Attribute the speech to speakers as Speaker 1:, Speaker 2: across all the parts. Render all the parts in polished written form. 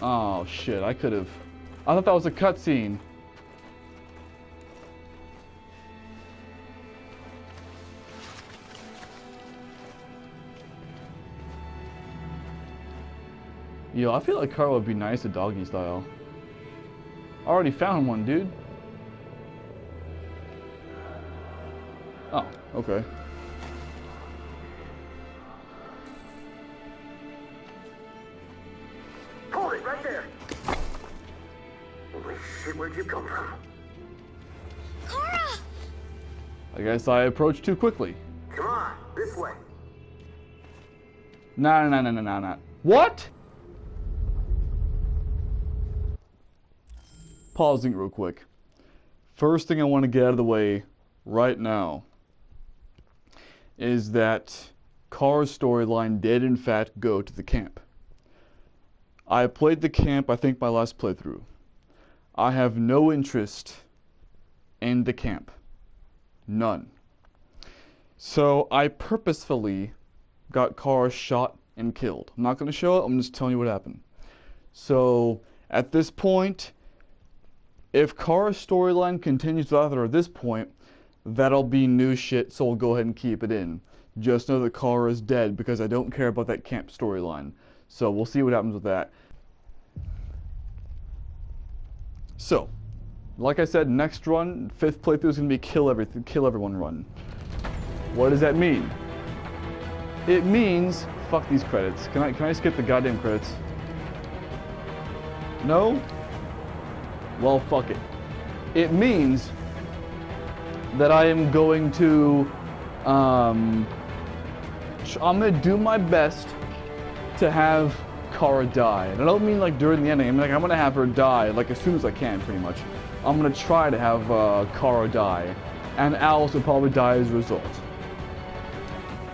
Speaker 1: Oh shit, I could have. I thought that was a cutscene. Yo, I feel like Carl would be nice at doggy style. I already found one, dude. Oh, okay.
Speaker 2: Hold it right there. Holy shit, where'd you come from?
Speaker 3: Kara!
Speaker 1: I guess I approached too quickly.
Speaker 2: Come on, this way.
Speaker 1: Nah. What? Pausing real quick. First thing I want to get out of the way right now is that Kara's storyline did in fact go to the camp. I played the camp, I think my last playthrough. I have no interest in the camp. None. So I purposefully got Kara shot and killed. I'm not going to show it, I'm just telling you what happened. So at this point, if Kara's storyline continues without her at this point, that'll be new shit, so we'll go ahead and keep it in. Just know that Kara is dead because I don't care about that camp storyline. So we'll see what happens with that. So, like I said, next run, 5th playthrough is going to be kill everyone run. What does that mean? It means, fuck these credits. Can I skip the goddamn credits? No? Well, fuck it. It means that I am going to, I'm gonna do my best to have Kara die. And I don't mean like during the ending, I mean like I'm gonna have her die like as soon as I can, pretty much. I'm gonna try to have Kara die, and Alice will probably die as a result.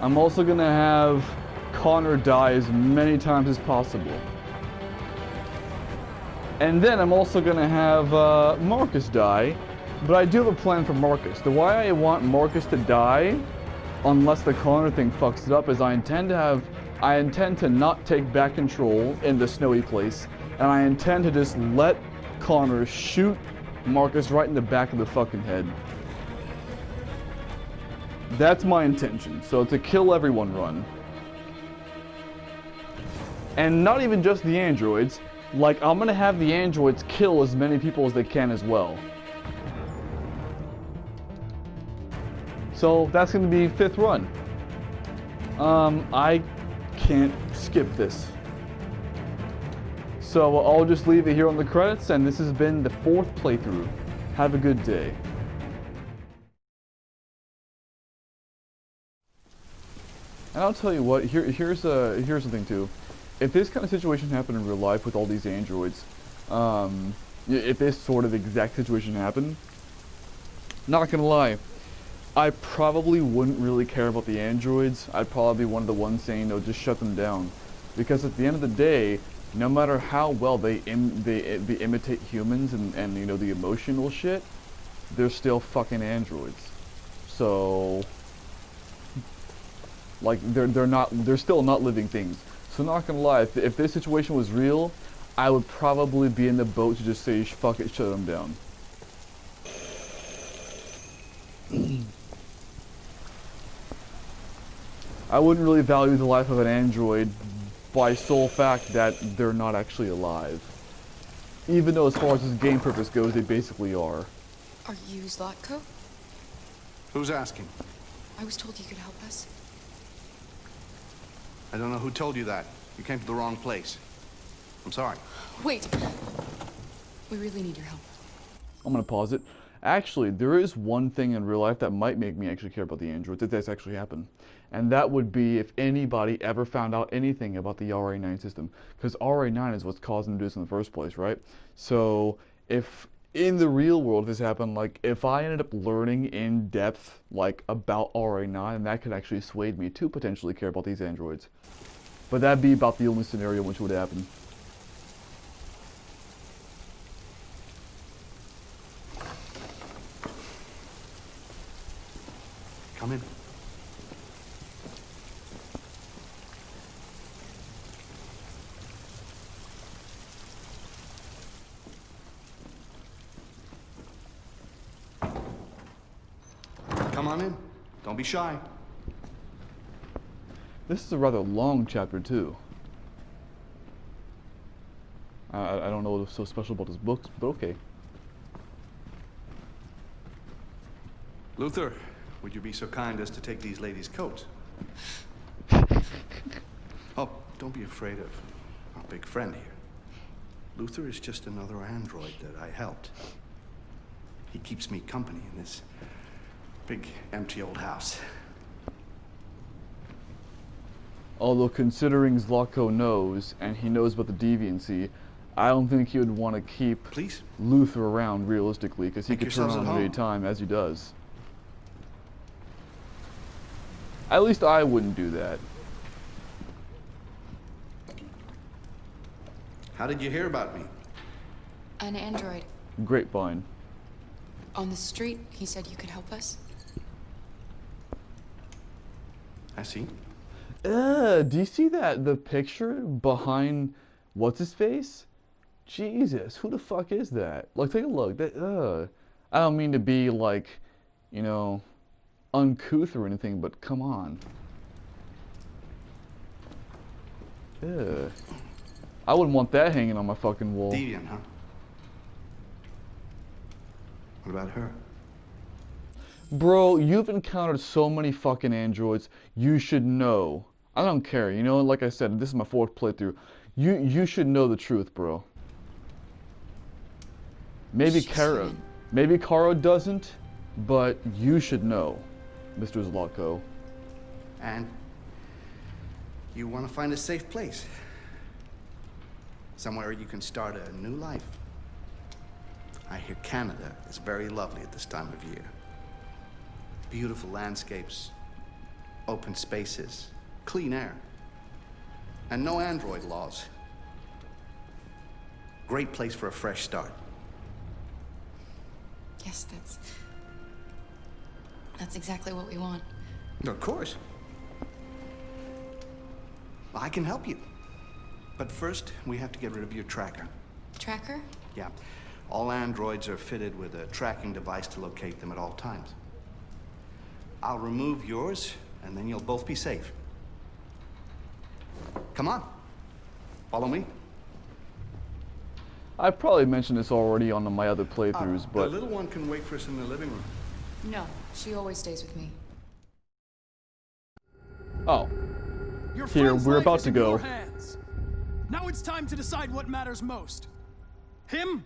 Speaker 1: I'm also gonna have Connor die as many times as possible. And then I'm also gonna have Marcus die, but I do have a plan for Marcus. The why I want Marcus to die, unless the Connor thing fucks it up, is I intend to not take back control in the snowy place, and I intend to just let Connor shoot Marcus right in the back of the fucking head. That's my intention. So to kill everyone run. And not even just the androids. Like, I'm gonna have the androids kill as many people as they can as well. So that's gonna be 5th run. I can't skip this. So I'll just leave it here on the credits, and this has been the 4th playthrough. Have a good day. And I'll tell you what, here's the thing too. If this kind of situation happened in real life with all these androids, if this sort of exact situation happened, not gonna lie, I probably wouldn't really care about the androids. I'd probably be one of the ones saying, no, just shut them down. Because at the end of the day, no matter how well they imitate humans and you know, the emotional shit, they're still fucking androids. So, like, they're still not living things. So not gonna lie, if this situation was real, I would probably be in the boat to just say, fuck it, shut them down. I wouldn't really value the life of an android by sole fact that they're not actually alive. Even though as far as this game purpose goes, they basically are.
Speaker 3: Are you Zlatko?
Speaker 4: Who's asking?
Speaker 3: I was told you could help us.
Speaker 4: I don't know who told you that. You came to the wrong place. I'm sorry.
Speaker 3: Wait! We really need your help.
Speaker 1: I'm gonna pause it. Actually, there is one thing in real life that might make me actually care about the androids, if that's actually happened. And that would be if anybody ever found out anything about the RA9 system. Because RA9 is what's causing them to do this in the first place, right? So, if in the real world this happened, like, if I ended up learning in depth, like, about RA9, that could actually sway me to potentially care about these androids. But that'd be about the only scenario which would happen.
Speaker 4: Come in. on in. Don't be shy.
Speaker 1: This is a rather long chapter, too. I don't know what's so special about this book, but okay.
Speaker 4: Luther, would you be so kind as to take these ladies' coats? Oh, don't be afraid of our big friend here. Luther is just another android that I helped. He keeps me company in this big, empty old house.
Speaker 1: Although considering Zlatko knows, and he knows about the deviancy, I don't think he would want to keep
Speaker 4: Please?
Speaker 1: Luther around realistically, because he
Speaker 4: Make
Speaker 1: could turn
Speaker 4: yourselves
Speaker 1: on
Speaker 4: at
Speaker 1: at any
Speaker 4: home.
Speaker 1: time, as he does. At least I wouldn't do that.
Speaker 4: How did you hear about me?
Speaker 3: An android.
Speaker 1: Grapevine.
Speaker 3: On the street, he said you could help us.
Speaker 4: I see.
Speaker 1: Do you see that, the picture behind what's-his-face? Jesus, who the fuck is that? Like, take a look. That, I don't mean to be, like, you know, uncouth or anything, but come on. I wouldn't want that hanging on my fucking wall.
Speaker 4: Deviant, huh? What about her?
Speaker 1: Bro, you've encountered so many fucking androids, you should know. I don't care, you know, like I said, this is my 4th playthrough. You should know the truth, bro. Maybe
Speaker 3: She's
Speaker 1: Kara,
Speaker 3: human.
Speaker 1: maybe Kara doesn't, but you should know, Mr. Zlatko.
Speaker 4: And you want to find a safe place. Somewhere you can start a new life. I hear Canada is very lovely at this time of year. Beautiful landscapes, open spaces, clean air, and no android laws. Great place for a fresh start.
Speaker 3: Yes, that's exactly what we want.
Speaker 4: Of course. I can help you. But first, we have to get rid of your tracker.
Speaker 3: Tracker?
Speaker 4: Yeah. All androids are fitted with a tracking device to locate them at all times. I'll remove yours, and then you'll both be safe. Come on. Follow me.
Speaker 1: I've probably mentioned this already on my other playthroughs,
Speaker 4: The
Speaker 1: but
Speaker 4: little one can wait for us in the living room.
Speaker 3: No, she always stays with me.
Speaker 1: oh,
Speaker 5: Your
Speaker 1: Here,
Speaker 5: friend's
Speaker 1: we're
Speaker 5: life
Speaker 1: about
Speaker 5: is
Speaker 1: to
Speaker 5: in
Speaker 1: go.
Speaker 5: your hands. Now it's time to decide what matters most. Him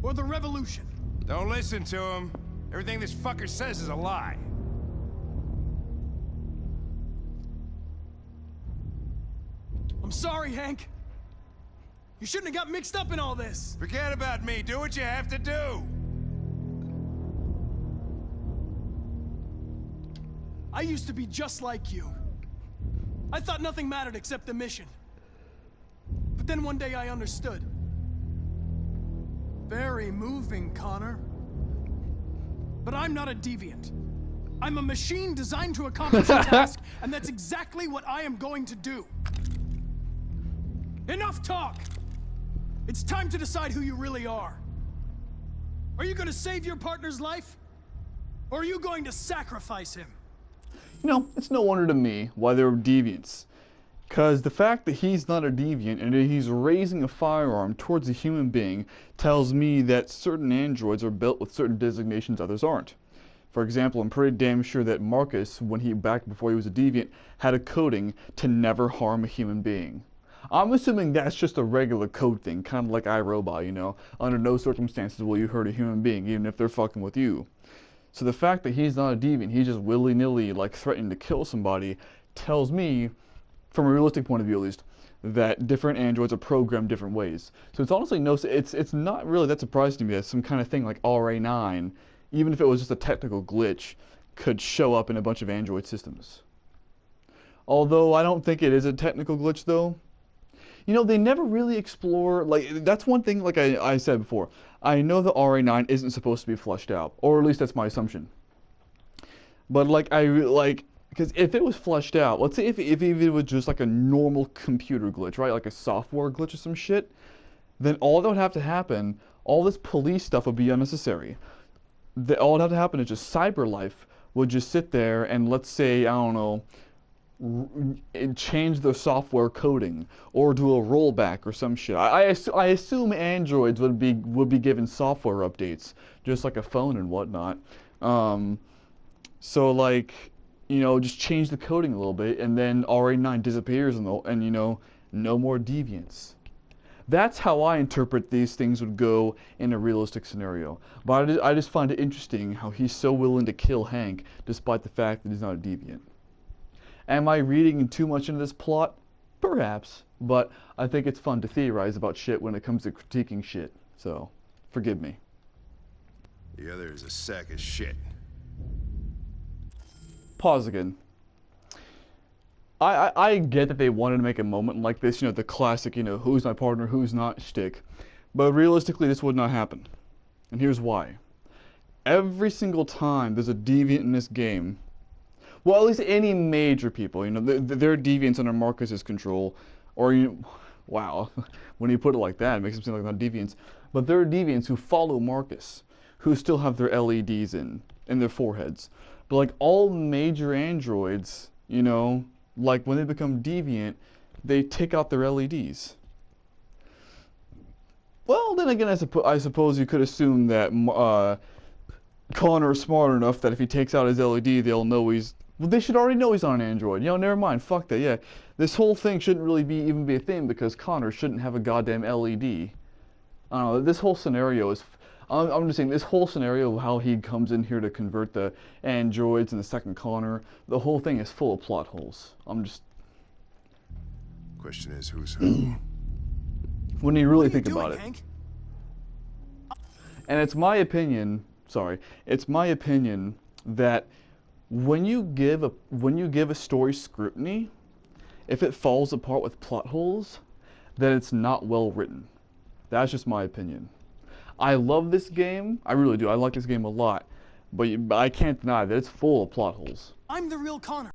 Speaker 5: or the revolution?
Speaker 6: Don't listen to him. Everything this fucker says is a lie.
Speaker 5: I'm sorry, Hank. You shouldn't have got mixed up in all this.
Speaker 6: Forget about me. Do what you have to do.
Speaker 5: I used to be just like you. I thought nothing mattered except the mission. But then one day I understood. Very moving, Connor. But I'm not a deviant. I'm a machine designed to accomplish a task, and that's exactly what I am going to do. Enough talk! It's time to decide who you really are. Are you going to save your partner's life? Or are you going to sacrifice him?
Speaker 1: you know, it's no wonder to me why they're deviants. Because the fact that he's not a deviant and that he's raising a firearm towards a human being tells me that certain androids are built with certain designations others aren't. For example, I'm pretty damn sure that Marcus, back before he was a deviant, had a coding to never harm a human being. I'm assuming that's just a regular code thing, kind of like iRobot, you know? Under no circumstances will you hurt a human being, even if they're fucking with you. So the fact that he's not a deviant, he's just willy-nilly, like, threatening to kill somebody, tells me, from a realistic point of view at least, that different androids are programmed different ways. So it's honestly it's not really that surprising to me that some kind of thing like RA9, even if it was just a technical glitch, could show up in a bunch of android systems. Although I don't think it is a technical glitch though. You know, they never really explore, like, that's one thing, like I said before. I know the RA9 isn't supposed to be fleshed out, or at least that's my assumption. But, because if it was fleshed out, let's say if it was just like a normal computer glitch, right, like a software glitch or some shit, then all that would have to happen, all this police stuff would be unnecessary. All that would have to happen is just CyberLife would just sit there and, let's say, I don't know, change the software coding or do a rollback or some shit. I assume androids would be given software updates just like a phone and whatnot. So like, you know, just change the coding a little bit, and then RA9 disappears, and you know, no more deviants. That's how I interpret these things would go in a realistic scenario. But I just find it interesting how he's so willing to kill Hank despite the fact that he's not a deviant. Am I reading too much into this plot? Perhaps, but I think it's fun to theorize about shit when it comes to critiquing shit, so forgive me.
Speaker 6: The other is a sack of shit.
Speaker 1: Pause again. I get that they wanted to make a moment like this, you know, the classic, you know, who's my partner, who's not shtick. But realistically, this would not happen. And here's why. Every single time there's a deviant in this game, well, at least any major people, you know, they're deviants under Marcus's control, or, wow, when you put it like that, it makes them seem like not deviants. But there are deviants who follow Marcus, who still have their LEDs in their foreheads. But like all major androids, you know, like when they become deviant, they take out their LEDs. Well, then again, I suppose you could assume that Connor is smart enough that if he takes out his LED, they'll know he's... Well, they should already know he's on an android. You know, never mind. Fuck that. Yeah, this whole thing shouldn't really even be a thing because Connor shouldn't have a goddamn LED. I don't know. This whole scenario is... I'm just saying, this whole scenario of how he comes in here to convert the androids and the second Connor, the whole thing is full of plot holes.
Speaker 6: Question is, who's who?
Speaker 1: When you really
Speaker 5: What are you
Speaker 1: think about
Speaker 5: doing,
Speaker 1: it.
Speaker 5: Hank?
Speaker 1: And it's my opinion that when you give a story scrutiny, if it falls apart with plot holes, then it's not well written. That's just my opinion. I love this game. I really do. I like this game a lot. But I can't deny that it's full of plot holes.
Speaker 5: I'm the real Connor.